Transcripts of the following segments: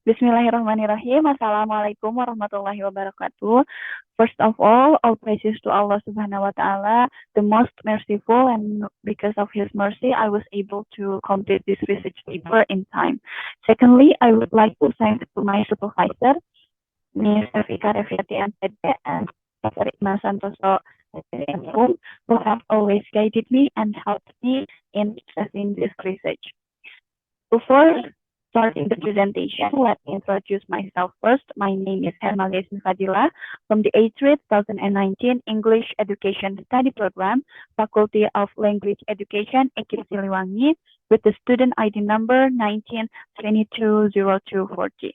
Bismillahirrahmanirrahim. Assalamualaikum warahmatullahi wabarakatuh. First of all praises to Allah Subhanahu wa Ta'ala, the most merciful, and because of His mercy, I was able to complete this research paper in time. Secondly, I would like to thank to my supervisor, Ms. Evie Kareviati M.Pd and Dr. Iman Santoso, M.Hum, who have always guided me and helped me in successing this research. Before starting the presentation, let me introduce myself first. My name is Hermalia Ismi Fadhilah from the A3 2019 English Education Study Program, Faculty of Language Education, IKIP Siliwangi, with the student ID number 19220240.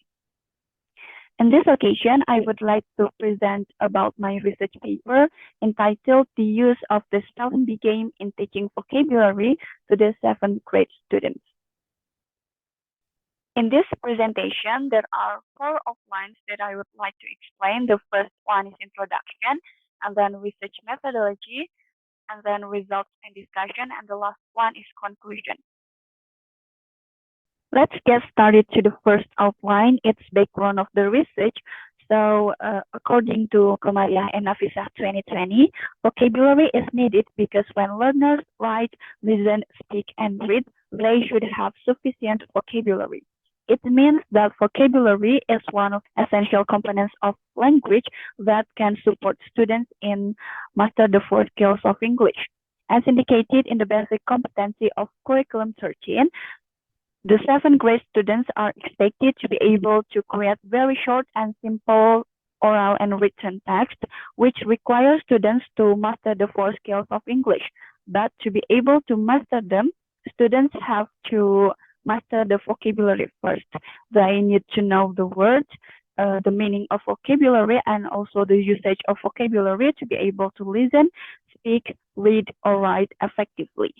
In this occasion, I would like to present about my research paper entitled The Use of the Spelling Bee Game in Teaching Vocabulary to the 7th Grade Students. In this presentation, there are 4 outlines that I would like to explain. The first one is introduction, and then research methodology, and then results and discussion, and the last one is conclusion. Let's get started to the first outline. It's background of the research. So, according to Hermalia and Nafisah 2020, vocabulary is needed because when learners write, listen, speak, and read, they should have sufficient vocabulary. It means that vocabulary is one of the essential components of language that can support students in master the 4 skills of English. As indicated in the basic competency of curriculum 13, the 7th grade students are expected to be able to create very short and simple oral and written text, which requires students to master the 4 skills of English. But to be able to master them, students have to master the vocabulary first. They need to know the words, the meaning of vocabulary, and also the usage of vocabulary to be able to listen, speak, read, or write effectively.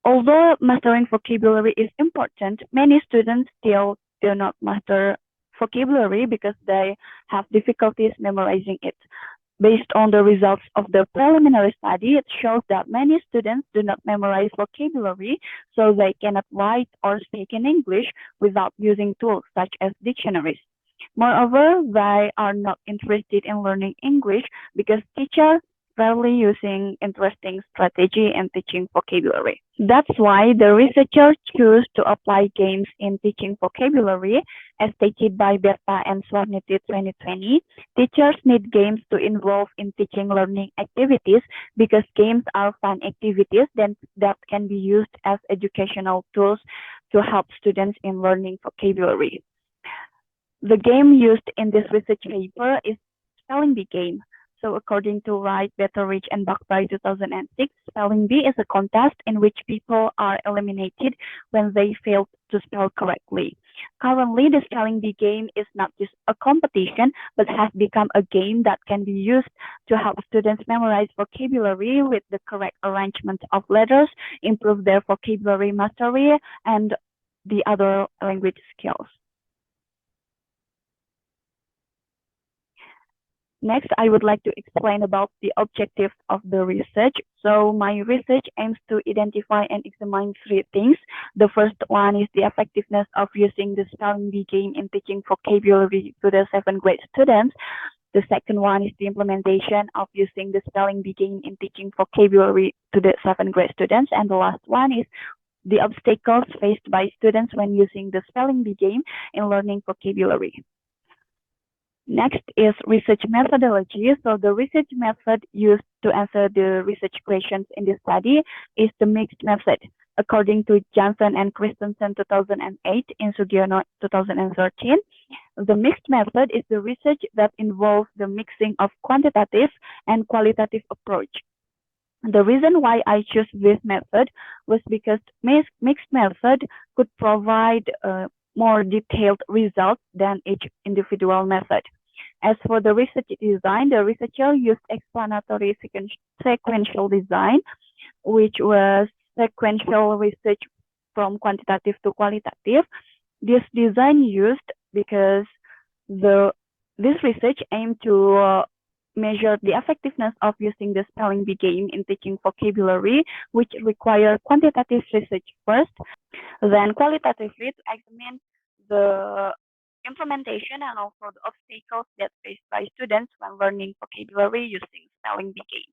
Although mastering vocabulary is important, many students still do not master vocabulary because they have difficulties memorizing it. Based on the results of the preliminary study, it shows that many students do not memorize vocabulary, so they cannot write or speak in English without using tools such as dictionaries. Moreover, they are not interested in learning English because teachers rarely using interesting strategy in teaching vocabulary. That's why the researchers choose to apply games in teaching vocabulary. As stated by Bahasa and Swarniti 2020, teachers need games to involve in teaching learning activities because games are fun activities that can be used as educational tools to help students in learning vocabulary. The game used in this research paper is Spelling Bee game. So according to Wright, Betteridge, and Bakbai 2006, Spelling Bee is a contest in which people are eliminated when they fail to spell correctly. Currently, the Spelling Bee game is not just a competition, but has become a game that can be used to help students memorize vocabulary with the correct arrangement of letters, improve their vocabulary mastery, and the other language skills. Next, I would like to explain about the objectives of the research. So my research aims to identify and examine 3 things. The first one is the effectiveness of using the Spelling Bee game in teaching vocabulary to the 7th grade students. The second one is the implementation of using the Spelling Bee game in teaching vocabulary to the 7th grade students. And the last one is the obstacles faced by students when using the Spelling Bee game in learning vocabulary. Next is research methodology. So the research method used to answer the research questions in this study is the mixed method. According to Johnson and Christensen 2008 in Sugiono 2013, the mixed method is the research that involves the mixing of quantitative and qualitative approach. The reason why I chose this method was because mixed method could provide more detailed results than each individual method. As for the research design, the researcher used explanatory sequential design, which was sequential research from quantitative to qualitative. This design used because this research aimed to measured the effectiveness of using the spelling bee game in teaching vocabulary, which require quantitative research first, then qualitatively to examine the implementation and also the obstacles that faced by students when learning vocabulary using spelling bee game.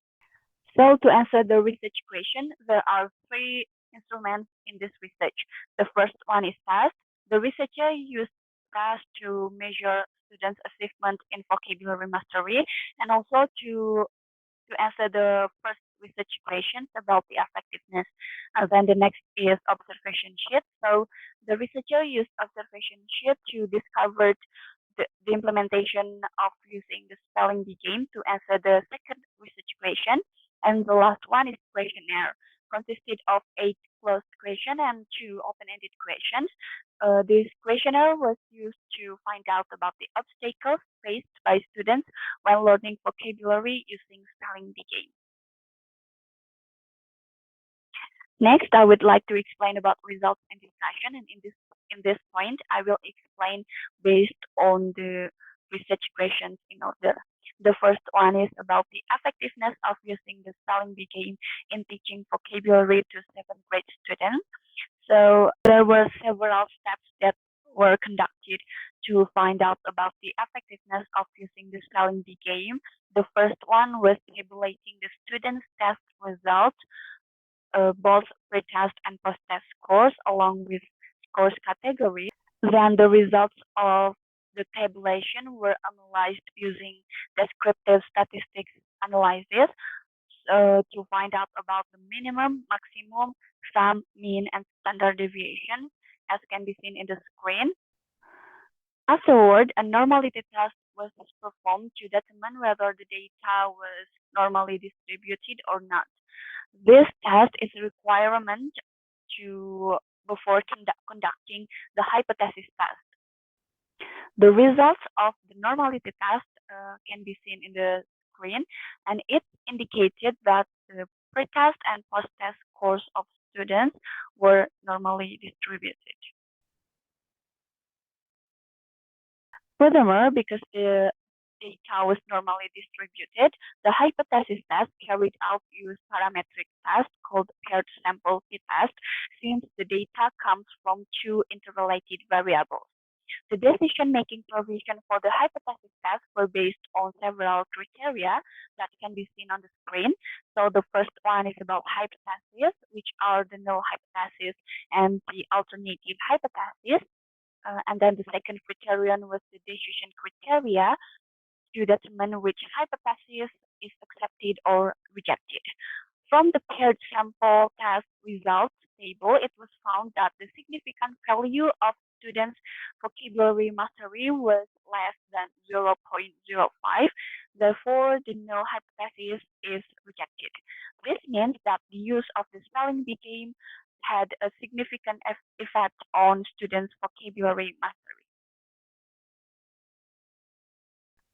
So to answer the research question, there are three instruments in this research. The first one is task. The researcher used task to measure students' achievement in vocabulary mastery and also to answer the first research questions about the effectiveness. And then the next is observation sheet. So the researcher used observation sheet to discover the implementation of using the spelling bee game to answer the second research question. And the last one is questionnaire, consisted of 8 closed questions and 2 open-ended questions. This questionnaire was used to find out about the obstacles faced by students when learning vocabulary using spelling bee game. Next, I would like to explain about results and discussion, and in this point, I will explain based on the research questions in order. The first one is about the effectiveness of using the spelling bee game in teaching vocabulary to 7th grade students. So there were several steps that were conducted to find out about the effectiveness of using the spelling bee game. The first one was tabulating the students' test results, both pre-test and post-test scores, along with scores categories. Then the results of the tabulation were analyzed using descriptive statistics analysis to find out about the minimum, maximum, sum, mean, and standard deviation, as can be seen in the screen. Afterward, a normality test was performed to determine whether the data was normally distributed or not. This test is a requirement before conducting the hypothesis test. The results of the normality test can be seen in the screen, and it indicated that the pre-test and post-test scores of students were normally distributed. Furthermore, because the data was normally distributed, the hypothesis test carried out use parametric test called paired sample t-test, since the data comes from 2 interrelated variables. The decision-making provision for the hypothesis test were based on several criteria that can be seen on the screen. So the first one is about hypotheses, which are the null hypothesis and the alternative hypothesis. And then the second criterion was the decision criteria to determine which hypothesis is accepted or rejected. From the paired sample test results table, it was found that the significant value of students' vocabulary mastery was less than 0.05. Therefore, the null hypothesis is rejected. This means that the use of the spelling bee game had a significant effect on students' vocabulary mastery.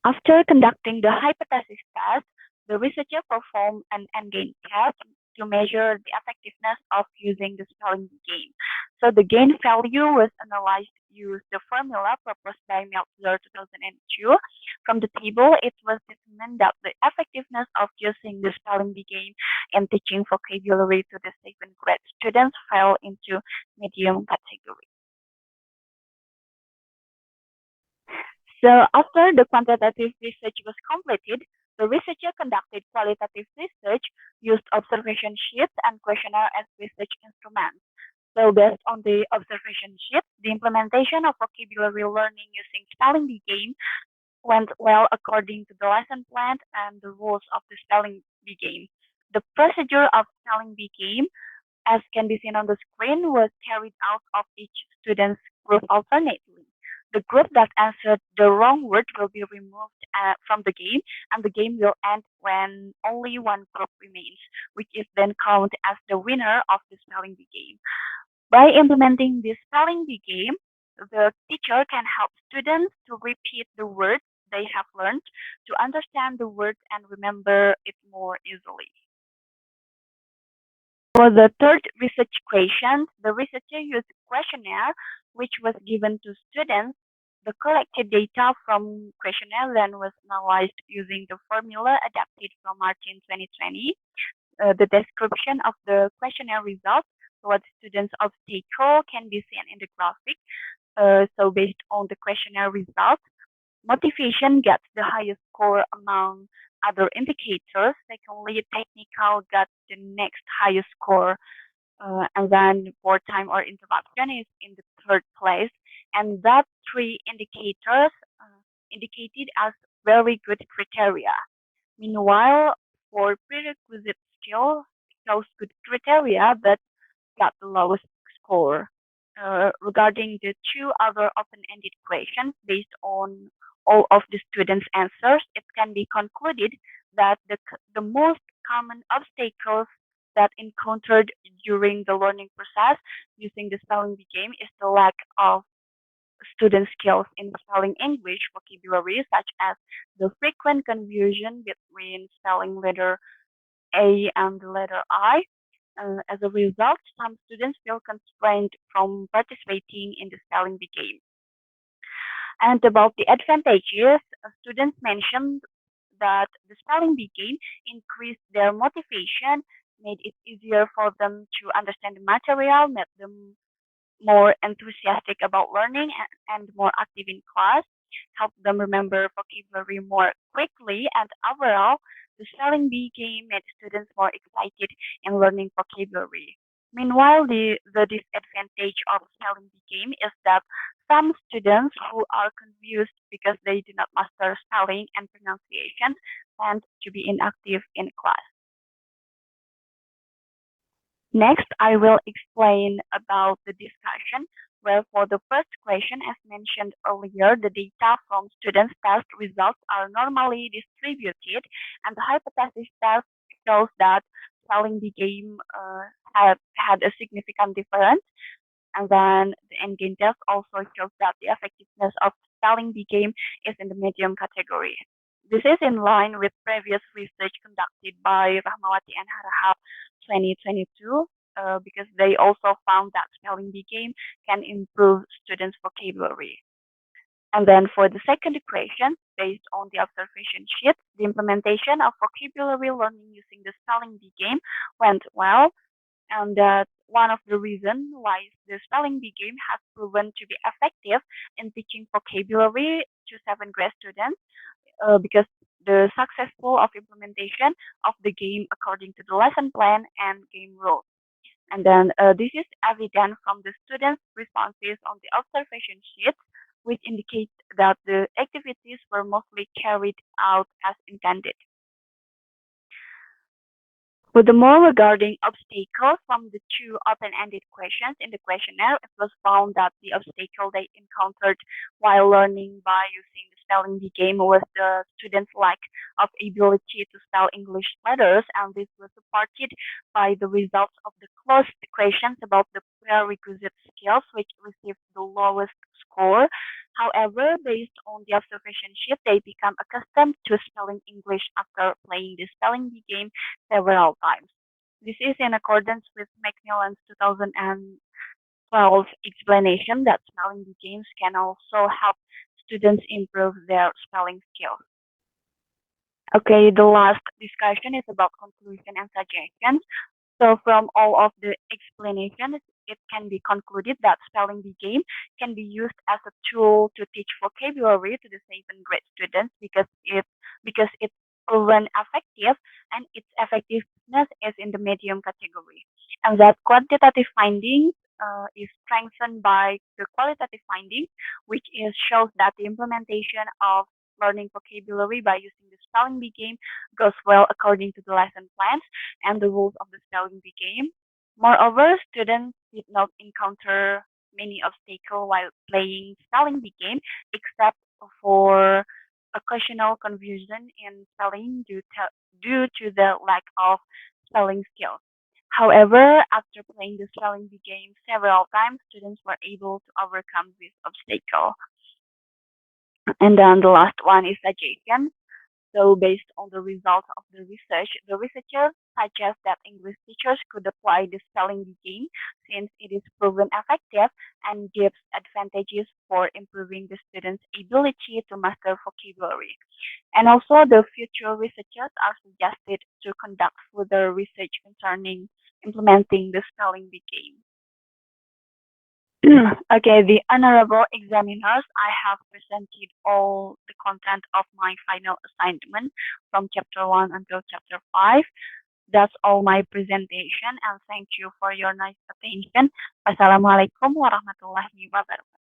After conducting the hypothesis test, the researcher performed an endgain test to measure the effectiveness of using the spelling bee game. So the gain value was analyzed using the formula proposed by Meltzer 2002. From the table, it was determined that the effectiveness of using the spelling bee game in teaching vocabulary to the 7th grade students fell into medium category. So after the quantitative research was completed, the researcher conducted qualitative research, used observation sheets and questionnaire as research instruments. So based on the observation sheet, the implementation of vocabulary learning using spelling bee game went well according to the lesson plan and the rules of the spelling bee game. The procedure of spelling bee game, as can be seen on the screen, was carried out of each student's group alternately. The group that answered the wrong word will be removed from the game, and the game will end when only one group remains, which is then counted as the winner of the spelling bee game. By implementing this spelling bee game, the teacher can help students to repeat the words they have learned, to understand the words and remember it more easily. For the third research question, the researcher used a questionnaire which was given to students The collected data from questionnaire then was analyzed using the formula adapted from Martin 2020. The description of the questionnaire results towards students' obstacle can be seen in the graphic. So based on the questionnaire results, motivation gets the highest score among other indicators. Secondly, technical got the next highest score. And then for time or interruption is in the third place. And that three indicators indicated as very good criteria. Meanwhile, for prerequisite skill, shows good criteria but got the lowest score. Regarding the two other open-ended questions, based on all of the students' answers, it can be concluded that the most common obstacles that encountered during the learning process using the spelling bee game is the lack of student skills in spelling English vocabulary, such as the frequent confusion between spelling letter A and the letter I. As a result, some students feel constrained from participating in the spelling bee game. And about the advantages, students mentioned that the spelling bee game increased their motivation, made it easier for them to understand the material, made them more enthusiastic about learning and more active in class, help them remember vocabulary more quickly, and overall, the spelling bee game made students more excited in learning vocabulary. Meanwhile, the disadvantage of spelling bee game is that some students who are confused because they do not master spelling and pronunciation tend to be inactive in class. Next, I will explain about the discussion, where for the first question, as mentioned earlier, the data from students' test results are normally distributed, and the hypothesis test shows that spelling bee game had a significant difference. And then the endgame test also shows that the effectiveness of spelling bee game is in the medium category. This is in line with previous research conducted by Rahmawati and Harahap 2022, because they also found that spelling bee game can improve students' vocabulary. And then for the second equation, based on the observation sheet, the implementation of vocabulary learning using the spelling bee game went well, and that one of the reasons why the spelling bee game has proven to be effective in teaching vocabulary to seventh grade students, because the successful of implementation of the game according to the lesson plan and game rules. And then this is evident from the students' responses on the observation sheets, which indicate that the activities were mostly carried out as intended. Furthermore, regarding obstacles from the two open-ended questions in the questionnaire, it was found that the obstacle they encountered while learning by using the spelling bee game was the students' lack of ability to spell English letters, and this was supported by the results of the closed questions about the prerequisite skills, which received the lowest score. However, based on the observation sheet, they become accustomed to spelling English after playing the spelling bee game several times. This is in accordance with Macmillan's 2012 explanation that spelling bee games can also help students improve their spelling skills. Okay, the last discussion is about conclusion and suggestions. So from all of the explanations, it can be concluded that spelling bee game can be used as a tool to teach vocabulary to the seventh grade students because it's proven effective and its effectiveness is in the medium category. And that quantitative findings is strengthened by the qualitative findings, which shows that the implementation of learning vocabulary by using the spelling bee game goes well according to the lesson plans and the rules of the spelling bee game. Moreover, students did not encounter many obstacles while playing spelling bee game, except for occasional confusion in spelling due to the lack of spelling skills. However, after playing the spelling bee game several times, students were able to overcome this obstacle. And then the last one is suggestions. So based on the results of the research, the researchers suggests that English teachers could apply the spelling bee game since it is proven effective and gives advantages for improving the students' ability to master vocabulary. And also, the future researchers are suggested to conduct further research concerning implementing the spelling bee game. Okay, the honorable examiners, I have presented all the content of my final assignment from chapter 1 until chapter 5. That's all my presentation, and thank you for your nice attention. Wassalamualaikum warahmatullahi wabarakatuh.